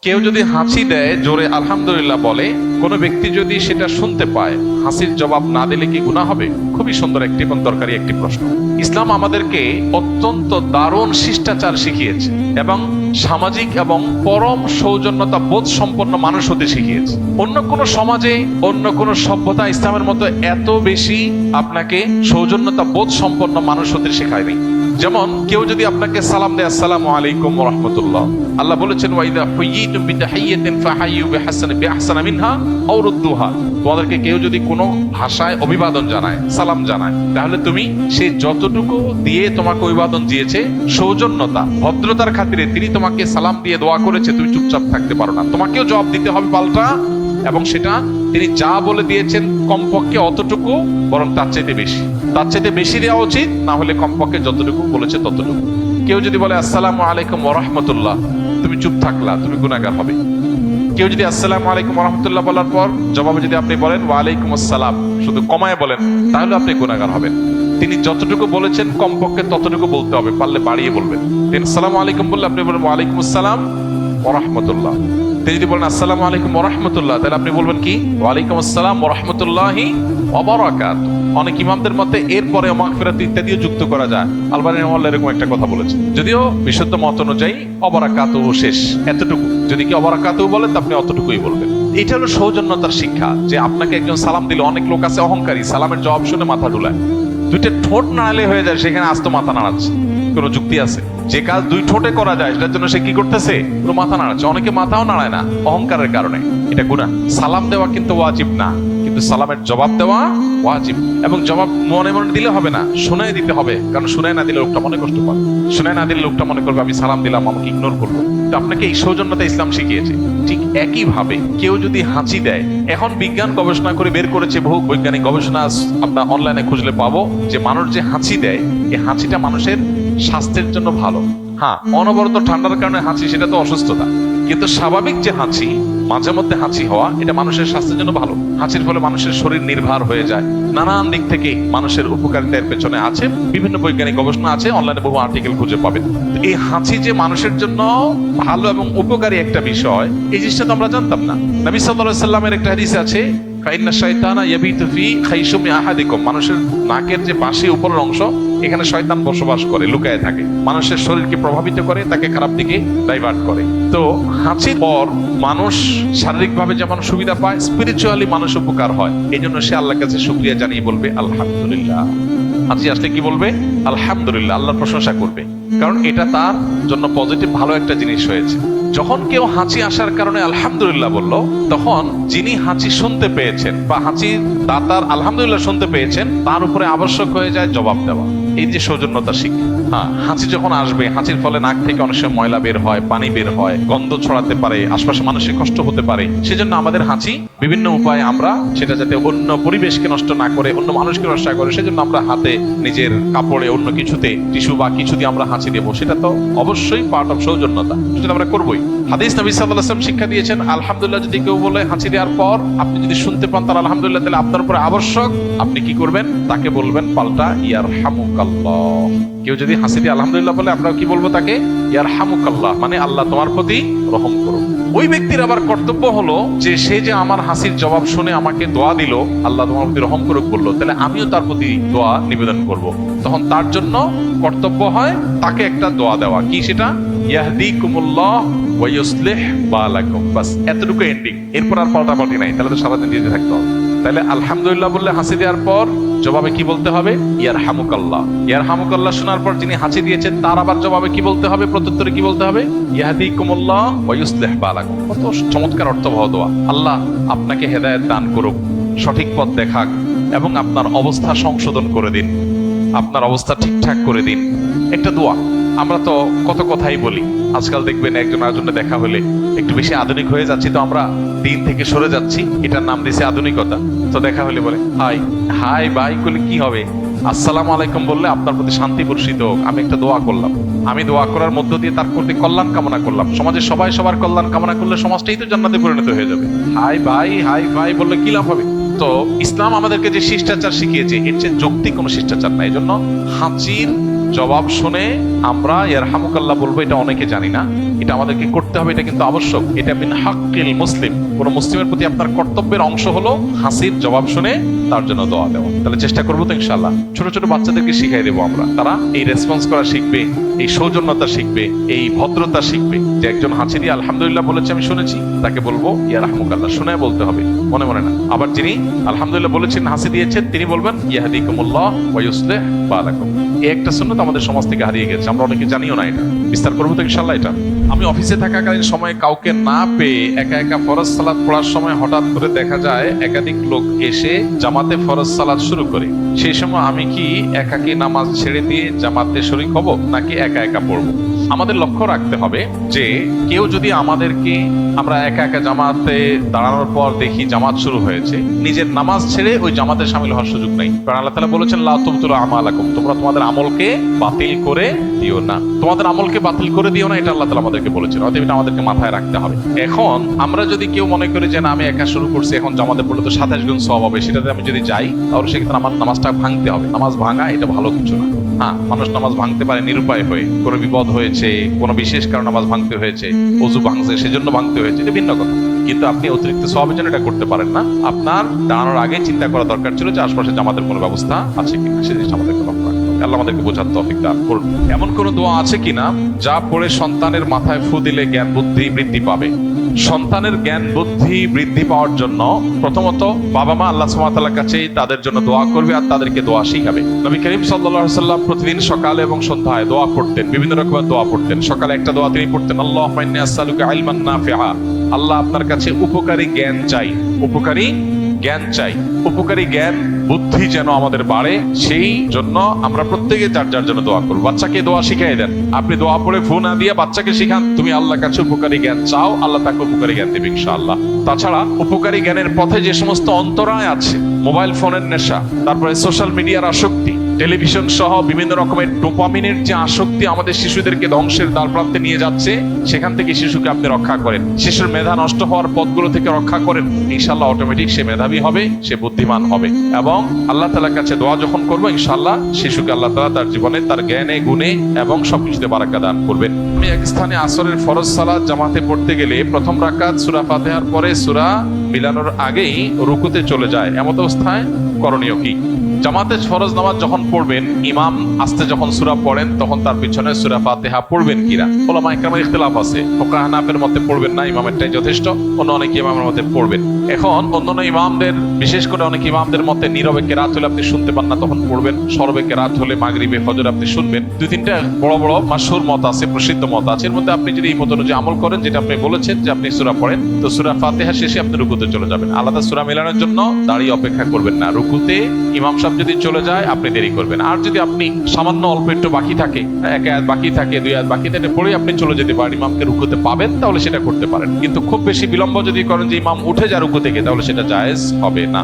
কেউ যদি হাঁচি দেয়, জোরে আলহামদুলিল্লাহ বলে, কোনো ব্যক্তি যদি সেটা শুনতে পায়, হাসির জবাব না দিলে কি গুনাহ হবে? খুবই সুন্দর একটি এবং দরকারি একটি প্রশ্ন। ইসলাম আমাদেরকে অত্যন্ত দারুণ শিষ্টাচার শিখিয়েছে এবং সামাজিক এবং পরম সৌজন্যতা বোধ সম্পন্ন মানুষ হতে শিখিয়েছে। অন্য কোন সমাজে, অন্য কোন সভ্যতা ইসলামের মতো এত বেশি আপনাকে সৌজন্যতা বোধ সম্পন্ন মানুষ হতে শেখায়নি। যেমন কেউ যদি আপনাকে সালাম দেয়, আসসালামু আলাইকুম ওয়া রাহমাতুল্লাহ, আল্লাহ বলেছেন ওয়াইদা হুয়িতুম বিতাহিয়াতিন ফাহাইয়ু বিআহসানা মিনহা আও রুদ্দুহা। তোমাদেরকে কেউ যদি কোনো ভাষায় অভিবাদন জানায়, সালাম জানায়, তাহলে তুমি সে যতটুকু দিয়ে তোমাকে অভিবাদন দিয়েছে, সৌজন্যতা ভদ্রতার খাতিরে তিনি তোমাকে সালাম দিয়ে দোয়া করেছে, তুমি চুপচাপ থাকতে পারো না, তোমাকেও জবাব দিতে হবে পাল্টা। এবং সেটা তিনি যা বলে দিয়েছেন কমপক্ষে অতটুকু, বরং তার চাইতে বেশি দেওয়া উচিত, না হলে কমপক্ষে যতটুকু বলেছে ততটুকু। কেউ যদি বলে আসসালামু আলাইকুম ওয়া রাহমাতুল্লাহ, তুমি চুপ থাকলা, তুমি গুনাহগার হবে। কেউ যদি আসসালামু আলাইকুম ওয়া রাহমাতুল্লাহ বলার পর জবাবে যদি আপনি বলেন ওয়া আলাইকুম আসসালাম, শুধু কমায় বলেন, তাহলে আপনি গুনাহগার হবেন। তিনি যতটুকু বলেছেন কমপক্ষে ততটুকু বলতে হবে, পারলে বাড়িয়ে বলবেন। তিনি আসসালামু আলাইকুম বললে আপনি বলবেন ওয়া আলাইকুম আসসালাম ওয়া রাহমাতুল্লাহ। তিনি যদি বলেন আসসালামু আলাইকুম ওয়া রাহমাতুল্লাহ, তাহলে আপনি বলবেন কি ওয়া আলাইকুম আসসালাম ওয়া রাহমাতুল্লাহি ওয়া বারাকাতুহু। অনেক ইমামদের মতে এরপরে মাগফিরাত ইত্যাদিও যুক্ত করা যায়। আলবানী রাহিমাহুল্লাহ এরকম একটা কথা বলেছেন, যদিও বিশুদ্ধ মত অনুযায়ী অবারাকাতুহু শেষ, এতটুকু। যদি কি অবারাকাতুহু বলেন তা আপনি অতটুকুই বলবেন। এটা হলো সৌজন্যতার শিক্ষা, যে আপনাকে একজন সালাম দিল, অনেক লোক আছে অহংকারী, সালামের জবাব শুনে মাথা ডুলায়, দুইটা ঠোঁট নাড়ালে হয়ে যায়, সেখানে আস্ত মাথা নাড়াচ্ছে। কোনো যুক্তি আছে? যে কাজ দুই ঠোঁটে করা যায় সেটার জন্য সে কি করতেছে? পুরো মাথা নাড়াচ্ছে। অনেকে মাথাও নাড়ায় না অহংকারের কারণে, এটা গুনাহ। সালাম দেওয়া কিন্তু ওয়াজিব না, কিন্তু সালামের জবাব দেওয়া ওয়াজিব। এবং জবাব মনে মনে দিলে হবে না, শুনাই দিতে হবে। কারণ শুনাই না দিলে লোকটা মনে কষ্ট পাবে, শুনাই না দিলে লোকটা মনে করবে আমি সালাম দিলাম, আমাকে ইগনোর করবো। তো আপনাকে এই সৌজন্যতা ইসলাম শিখিয়েছে। ঠিক একই ভাবে কেউ যদি হাঁচি দেয়, এখন বিজ্ঞান গবেষণা করে বের করেছে, বহু বৈজ্ঞানিক গবেষণা আপনার অনলাইনে খুঁজলে পাবো, যে মানুষ যে হাঁচি দেয়, এই হাঁচিটা মানুষের স্বাস্থ্যের জন্য ভালো। হ্যাঁ, অনবরত ঠান্ডার কারণে হাঁচি, সেটা তো অসুস্থতা, কিন্তু স্বাভাবিক যে হাঁচি, মাঝে মধ্যে হাঁচি হওয়া, এটা মানুষের স্বাস্থ্যের জন্য ভালো। হাঁচির ফলে মানুষের শরীর নির্ভর হয়ে যায়, নানান দিক থেকে মানুষের উপকারিতার পেছনে আছে, বিভিন্ন বৈজ্ঞানিক গবেষণা আছে, অনলাইনে বহু আর্টিকেল খুঁজে পাবেন। এই হাঁচি যে মানুষের জন্য ভালো এবং উপকারী একটা বিষয়, এই জিনিসটা তো আমরা জানতাম না। নবী সাল্লাল্লাহু আলাইহি সাল্লামের একটা হাদিস আছে, ফাইন্না শাইতানা ইয়াবিতু ফি খাইশুমি আহাদিকুম, মানুষের নাকের যে বাঁশি উপরের অংশ, এখানে শয়তান বসবাস করে, লুকায় থাকে, মানুষের শরীরকে প্রভাবিত করে, তাকে খারাপ দিকে ডাইভার্ট করে। তো হাঁচির পর মানুষ শারীরিকভাবে যেমন সুবিধা পায়, স্পিরিচুয়ালি মানুষ উপকার হয়। এই জন্য সে আল্লাহর কাছে শুকরিয়া জানিয়ে বলবে আলহামদুলিল্লাহ। হাঁচি আসলে কি বলবে? আলহামদুলিল্লাহ, আল্লাহর প্রশংসা করবে, কারণ এটা তার জন্য পজিটিভ ভালো একটা জিনিস হয়েছে। যখন কেউ হাঁচি আসার কারণে আলহামদুলিল্লাহ বলল, তখন যিনি হাঁচি শুনতে পেয়েছেন বা হাঁচির দাতার আলহামদুলিল্লাহ শুনতে পেয়েছেন, তার উপরে আবশ্যক হয়ে যায় জবাব দেওয়া। এই যে সৌজন্যতার শিক্ষা। হ্যাঁ, হাঁচি যখন আসবে, হাঁচির ফলে নাক থেকে অনেক সময় ময়লা বের হয়, পানি বের হয়, গন্ধ ছড়াতে পারে, আশপাশে মানুষের কষ্ট হতে পারে। সেজন্য আমাদের হাঁচি বিভিন্ন উপায়ে আমরা সেটা যাতে অন্য পরিবেশকে নষ্ট না করে, অন্য মানুষকে নষ্ট না করে, সেজন্য আমরা হাতে, নিজের কাপড়ে, অন্য কিছুতে, টিস্যু বা কিছু দিয়ে আমরা হাঁচি দেবো। সেটা তো অবশ্যই পার্ট অফ সৌজন্যতা, সেটা আমরা করবোই। হাদিস নবী সাল্লাল্লাহু আলাইহি ওয়াসাল্লাম শিক্ষা দিয়েছেন, আলহামদুলিল্লাহ যদি কেউ বলে হাঁচি দেওয়ার পর, আপনি যদি শুনতে পান তার আলহামদুলিল্লাহ, তাহলে আপনার উপরে আবশ্যক আপনি কি করবেন? তাকে বলবেন পাল্টা ইয়ারহামুকাল্লাহ। কেউ যদি হাসি দিয়ে আলহামদুলিল্লাহ বলে, আমরা কি বলবো তাকে? ইয়ারহামুকাল্লাহ, মানে আল্লাহ তোমার প্রতি রহম করুন। ওই ব্যক্তির আবার কর্তব্য হলো যে সে যে আমার হাসির জবাব শুনে আমাকে দোয়া দিল, আল্লাহ তোমার প্রতি রহম করুক বললো, তাহলে আমিও তার প্রতি দোয়া নিবেদন করব। তখন তার জন্য কর্তব্য হয় তাকে একটা দোয়া দেওয়া। কি সেটা? ইয়াহদিকুমুল্লাহ ওয়া ইউসলিহ বালাকুম। বাস এতটুকু এন্ডিং, এরপর আর পাল্টাপাল্টি নাই, তাহলে তো সারাদিন দিতে থাকতে হবে। তাহলে আলহামদুলিল্লাহ বললে হাসি দেওয়ার পর জবাবে কি বলতে হবে? ইয়ারহামুকাল্লাহ। ইয়ারহামুকাল্লাহ শোনার পর যিনি হাসি দিয়েছেন তার আবার জবাবে কি বলতে হবে? প্রত্যুত্তরে কি বলতে হবে? ইয়াহদিকুমুল্লাহ ওয়া ইউসলিহ বালাকুম। কত চমৎকার অর্থবহ দোয়া। আল্লাহ আপনাকে হেদায়েত দান করুক, সঠিক পথ দেখাক, এবং আপনার অবস্থা সংশোধন করে দিন, আপনার অবস্থা ঠিকঠাক করে দিন। একটা দোয়া। আমরা তো কত কথাই বলি, আজকাল দেখবেন একজন আরেকজনে দেখা হলে একটু বেশি আধুনিক হয়ে যাচ্ছি, তো আমরা দিন থেকে সরে যাচ্ছি, এটার নাম দিয়েছে আধুনিকতা। তো দেখা হলে বলে হাই হাই বাই করলে কি হবে? আসসালামু আলাইকুম বললে আপনার প্রতি শান্তি বর্ষিত হোক, আমি একটা দোয়া করলাম, আমি দোয়া করার মধ্য দিয়ে তার প্রতি কল্যাণ কামনা করলাম। সমাজের সবাই সবার কল্যাণ কামনা করলে সমাজটাই তো জান্নাতে পরিণত হয়ে যাবে। হাই ভাই বললে কি লাভ হবে? তো ইসলাম আমাদেরকে যে শিষ্টাচার শিখিয়েছে, এর চেয়ে যৌক্তিক কোনো শিষ্টাচার নাই। এই জন্য হাঁচির জবাব শুনে আমরা ইয়ারহামুকাল্লাহ বলবো, এটা অনেকে জানি না, এটা আমাদেরকে করতে হবে, এটা কিন্তু আবশ্যক। এটা মিন হাক্কিল মুসলিম, কোন মুসলিমের প্রতি আপনার কর্তব্যের অংশ হলো হাসির জবাব শুনে তার জন্য দোয়া দেওয়া। তাহলে চেষ্টা করবো তো ইনশাআল্লাহ। ছোট ছোট বাচ্চাদেরকে শিখাই দেবো আমরা, তারা এই রেসপন্স করা শিখবে, এই সৌজন্যতা শিখবে, এই ভদ্রতা শিখবে। যে একজন হাসি দিয়ে আলহামদুলিল্লাহ বলেছে আমি শুনেছি, তাকে বলবো ইয়ারহামুকাল্লাহ, শুনে বলতে হবে, মনে মনে না। আবার যিনি আলহামদুলিল্লাহ বলেছেন, হাসি দিয়েছেন, তিনি বলবেন ইয়াহদিকুমুল্লাহ ওয়া ইউসলিহ বালাকুম। এই একটা সুন্নাত আমাদের সমাজ থেকে হারিয়ে গেছে, আমরা অনেকে জানিও না। এটা বিস্তার করবো তো ইনশাআল্লাহ। এটা আমি অফিসে থাকাকালীন সময় কাউকে না পেয়ে একা একা ফরজ সালাত পড়ার সময় হঠাৎ করে দেখা যায় একাধিক লোক এসে জামাতে ফরজ সালাত শুরু করে। সেই সময় আমি কি একাকী নামাজ ছেড়ে দিয়ে জামাতে শরীক হব, নাকি একা একা পড়বো? আমাদের লক্ষ্য রাখতে হবে যে কেউ যদি আমাদেরকে, আমরা একা একা জামাতে দাঁড়ানোর পর দেখি জামাত শুরু হয়েছে, নিজের নামাজ ছেড়ে ওই জামাতে শামিল হওয়ার সুযোগ নেই। কারণ আল্লাহ তাআলা বলেছেন লা তুবতিলু আমালাকুম, তোমরা তোমাদের আমলকে বাতিল করে দিও না, তোমাদের আমলকে বাতিল করে দিও না, এটা আল্লাহ তাআলা আমাদেরকে বলেছেন। অতএব এটা আমাদেরকে মাথায় রাখতে হবে। এখন আমরা যদি কেউ মনে করি যে না আমি একা শুরু করছি, এখন জামাতে পড়লে তো 27 গুণ সওয়াব হবে, সেটাতে আমি যদি যাই তাহলে সেক্ষেত্রে আমার নামাজটা ভাঙতে হবে। নামাজ ভাঙা এটা ভালো কিছু না। হ্যাঁ, মানুষ নামাজ ভাঙতে পারে নিরুপায় হয়ে, কোনো বিপদ হয়েছে, কোনো বিশেষ কারণে নামাজ ভাঙতে হয়েছে, ওযু ভাঙছে সেজন্য ভাঙতে হয়েছে, এটা ভিন্ন কথা। কিন্তু আপনি অতিরিক্ত সওয়াবের জন্য এটা করতে পারেন না। আপনার দাঁড়ানোর আগে চিন্তা করা দরকার ছিল যে আশপাশে জামাতের কোনো ব্যবস্থা আছে কিনা, সেই জিনিসটা আমাদেরকে লক্ষ্য রাখতে হবে। আল্লাহ আমাদেরকে বোঝার তৌফিক দান করুন। এমন কোন দোয়া আছে কিনা যা পড়ে সন্তানের মাথায় ফু দিলে জ্ঞান বুদ্ধি বৃদ্ধি পাবে? সন্তানের জ্ঞান বুদ্ধি বৃদ্ধি পাওয়ার জন্য প্রথমত বাবা মা আল্লাহ সুবহানাহু ওয়া তাআলার কাছে তাদের জন্য দোয়া করবে আর তাদেরকে দোয়া শিখাবে। নবী করিম সাল্লাল্লাহু আলাইহি ওয়াসাল্লাম প্রতিদিন সকালে এবং সন্ধ্যায় দোয়া পড়তেন, বিভিন্ন রকমের দোয়া পড়তেন। সকালে একটা দোয়া তিনি পড়তেন, আল্লাহুম্মা ইন্নী আসআলুকা ইলমান নাফিআ, আল্লাহ আপনার কাছে উপকারী জ্ঞান চাই, উপকারী জ্ঞান চাই, উপকারী জ্ঞান বুদ্ধি যেন আমাদের বাড়ে, সেই জন্য আমরা প্রত্যেকে যার যার জন্য দোয়া করব। বাচ্চাকে দোয়া শিখিয়ে দেন, আপনি দোয়া পড়ে ফু না দিয়ে বাচ্চাকে শিখান তুমি আল্লাহর কাছে উপকারী জ্ঞান চাও, আল্লাহ তাকে উপকারী জ্ঞান দেবে ইনশাআল্লাহ। তাছাড়া উপকারী জ্ঞানের পথে যে সমস্ত অন্তরায় আছে, মোবাইল ফোনের নেশা, তারপরে সোশ্যাল মিডিয়ার আসক্তি, টেলিভিশন সহ বিভিন্ন রকমের ডোপামিনের যে আসক্তি আমাদের শিশুদেরকে ধ্বংসের দ্বার প্রান্তে নিয়ে যাচ্ছে, সেখান থেকে শিশুকে আপনি রক্ষা করেন, শিশুর মেধা নষ্ট হওয়ার পথগুলো থেকে রক্ষা করেন, ইনশাআল্লাহ অটোমেটিক সে মেধাবী হবে, সে বুদ্ধিমান হবে। এবং আল্লাহ তাআলার কাছে দোয়া যখন করবো ইনশাআল্লাহ শিশুকে আল্লাহ তাআলা তার জীবনে, তার জ্ঞানে গুণে এবং সবকিছুতে বারাকা দান করবেন। আমি এক স্থানে আসরের ফরজ সালাত জামাতে পড়তে গেলে প্রথম রাকাত সূরা ফাতিহার পরে সূরা মিলানোর আগেই রুকুতে চলে যায়, এমত অবস্থায় করণীয় কি? জামাতে ফরজ নামাজ যখন পড়বেন, ইমাম আস্তে যখন সূরা পড়েন তখন তার পিছনে সূরা ফাতিহা পড়বেন কিনা, ওলামায়ে কেরামের ইখতিলাফ আছে। ফুকাহা হানাফির মতে পড়বেন না, ইমামেরটাই যথেষ্ট। অন্য অনেক ইমামের মতে পড়বেন। এখন অন্যান্য ইমামদের, বিশেষ করে অনেক ইমামদের মতে নীরবে কেরাত হলে আপনি শুনতে পান না তখন পড়বেন, সরবে কেরাত হলে মাগরিবে ফজর আপনি শুনবেন। দুই তিনটা বড় বড় মাশহুর মত আছে, প্রসিদ্ধ মত আছে। এর মধ্যে আপনি যদি এই মত অনুযায়ী আমল করেন, যেটা আপনি বলেছেন যে আপনি সূরা পড়েন, তো সূরা ফাতিহা শেষে আপনি রুকুতে চলে যাবেন। আলাদা সূরা মেলানোর জন্য দাঁড়িয়ে অপেক্ষা করবেন না। রুকুতে ইমাম সাহেব যদি চলে যায় আপনি দেরি করবেন। আর যদি আপনি সামান্য অল্প একটু বাকি থাকে, এক আয়াত বাকি থাকে, দুই আয়াত বাকি থাকে, পড়ে আপনি চলে যেতে পারেন, ইমামকে রুকুতে পাবেন, তাহলে সেটা করতে পারেন। কিন্তু খুব বেশি বিলম্ব যদি করেন যে ইমাম উঠে যায় রুকু থেকে, তাহলে সেটা জায়েজ হবে না।